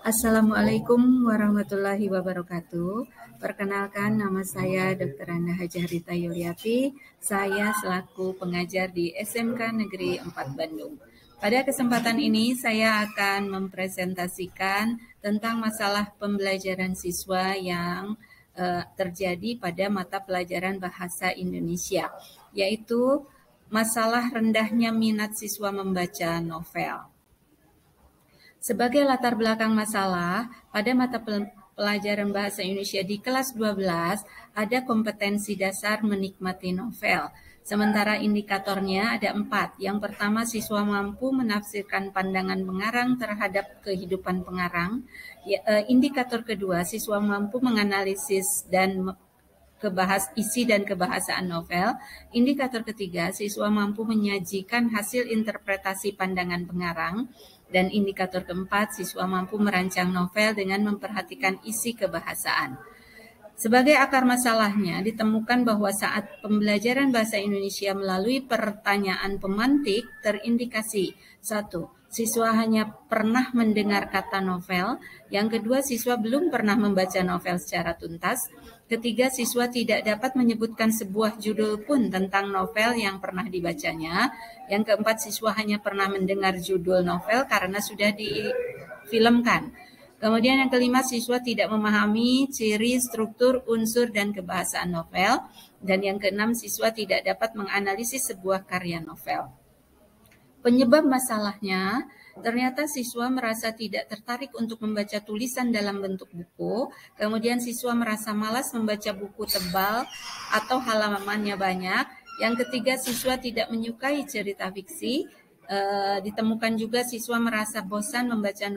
Assalamualaikum warahmatullahi wabarakatuh. Perkenalkan, nama saya Dr. Anda Hajah Rita Yuliati. Saya selaku pengajar di SMK Negeri 4 Bandung. Pada kesempatan ini saya akan mempresentasikan tentang masalah pembelajaran siswa yang terjadi pada mata pelajaran Bahasa Indonesia, yaitu masalah rendahnya minat siswa membaca novel. Sebagai latar belakang masalah, pada mata pelajaran Bahasa Indonesia di kelas 12 ada kompetensi dasar menikmati novel. Sementara indikatornya ada 4. Yang pertama, siswa mampu menafsirkan pandangan pengarang terhadap kehidupan pengarang. Indikator kedua, siswa mampu menganalisis dan isi dan kebahasaan novel. Indikator ketiga, siswa mampu menyajikan hasil interpretasi pandangan pengarang. Dan indikator keempat, siswa mampu merancang novel dengan memperhatikan isi kebahasaan. Sebagai akar masalahnya, ditemukan bahwa saat pembelajaran bahasa Indonesia melalui pertanyaan pemantik terindikasi 1. Siswa hanya pernah mendengar kata novel. Yang kedua, siswa belum pernah membaca novel secara tuntas. Ketiga, siswa tidak dapat menyebutkan sebuah judul pun tentang novel yang pernah dibacanya. Yang keempat, siswa hanya pernah mendengar judul novel karena sudah difilmkan. Kemudian yang kelima, siswa tidak memahami ciri, struktur, unsur, dan kebahasaan novel. Dan yang keenam, siswa tidak dapat menganalisis sebuah karya novel. Penyebab masalahnya, ternyata siswa merasa tidak tertarik untuk membaca tulisan dalam bentuk buku, kemudian siswa merasa malas membaca buku tebal atau halamannya banyak. Yang ketiga, siswa tidak menyukai cerita fiksi. Ditemukan juga siswa merasa bosan membaca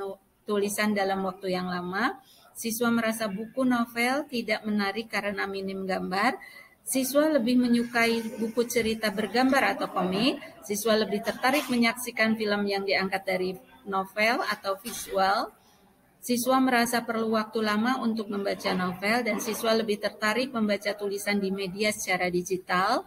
tulisan dalam waktu yang lama. Siswa merasa buku novel tidak menarik karena minim gambar. Siswa lebih menyukai buku cerita bergambar atau komik. Siswa lebih tertarik menyaksikan film yang diangkat dari novel atau visual. Siswa merasa perlu waktu lama untuk membaca novel, dan siswa lebih tertarik membaca tulisan di media secara digital.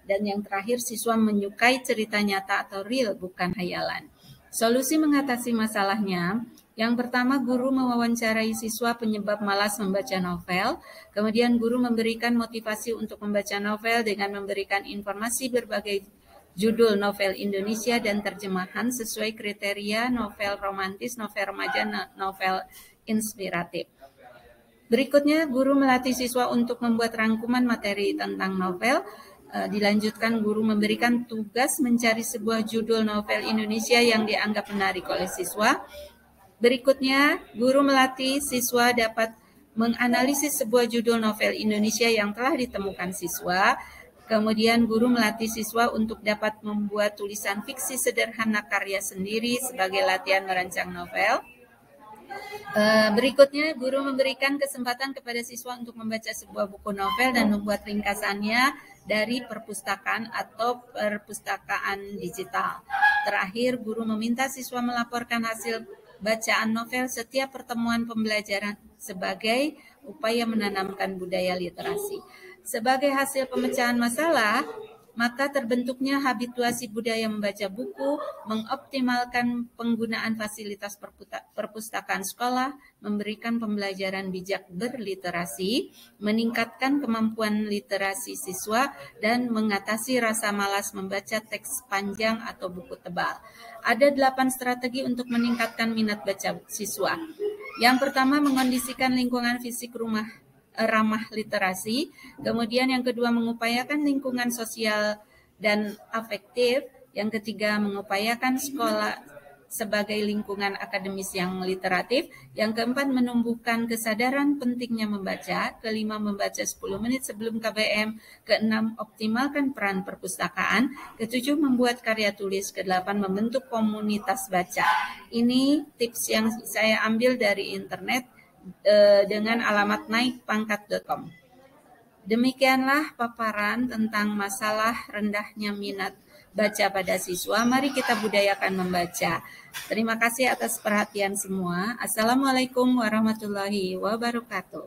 Dan yang terakhir, siswa menyukai cerita nyata atau real, bukan hayalan. Solusi mengatasi masalahnya, yang pertama, guru mewawancarai siswa penyebab malas membaca novel. Kemudian guru memberikan motivasi untuk membaca novel dengan memberikan informasi berbagai judul novel Indonesia dan terjemahan sesuai kriteria novel romantis, novel remaja, novel inspiratif. Berikutnya, guru melatih siswa untuk membuat rangkuman materi tentang novel. Dilanjutkan, guru memberikan tugas mencari sebuah judul novel Indonesia yang dianggap menarik oleh siswa. Berikutnya, guru melatih siswa dapat menganalisis sebuah judul novel Indonesia yang telah ditemukan siswa. Kemudian, guru melatih siswa untuk dapat membuat tulisan fiksi sederhana karya sendiri sebagai latihan merancang novel. Berikutnya, guru memberikan kesempatan kepada siswa untuk membaca sebuah buku novel dan membuat ringkasannya dari perpustakaan atau perpustakaan digital. Terakhir, guru meminta siswa melaporkan hasil bacaan novel setiap pertemuan pembelajaran sebagai upaya menanamkan budaya literasi. Sebagai hasil pemecahan masalah, maka terbentuknya habituasi budaya membaca buku, mengoptimalkan penggunaan fasilitas perpustakaan sekolah, memberikan pembelajaran bijak berliterasi, meningkatkan kemampuan literasi siswa, dan mengatasi rasa malas membaca teks panjang atau buku tebal. Ada 8 strategi untuk meningkatkan minat baca siswa. Yang pertama, mengondisikan lingkungan fisik rumah ramah literasi. Kemudian yang kedua, mengupayakan lingkungan sosial dan afektif. Yang ketiga, mengupayakan sekolah sebagai lingkungan akademis yang literatif. Yang keempat, menumbuhkan kesadaran pentingnya membaca. Kelima, membaca 10 menit sebelum KBM. Keenam, optimalkan peran perpustakaan. Ketujuh, membuat karya tulis. Kedelapan, membentuk komunitas baca. Ini tips yang saya ambil dari internet dengan alamat naikpangkat.com. Demikianlah paparan tentang masalah rendahnya minat baca pada siswa. Mari kita budayakan membaca. Terima kasih atas perhatian semua. Assalamualaikum warahmatullahi wabarakatuh.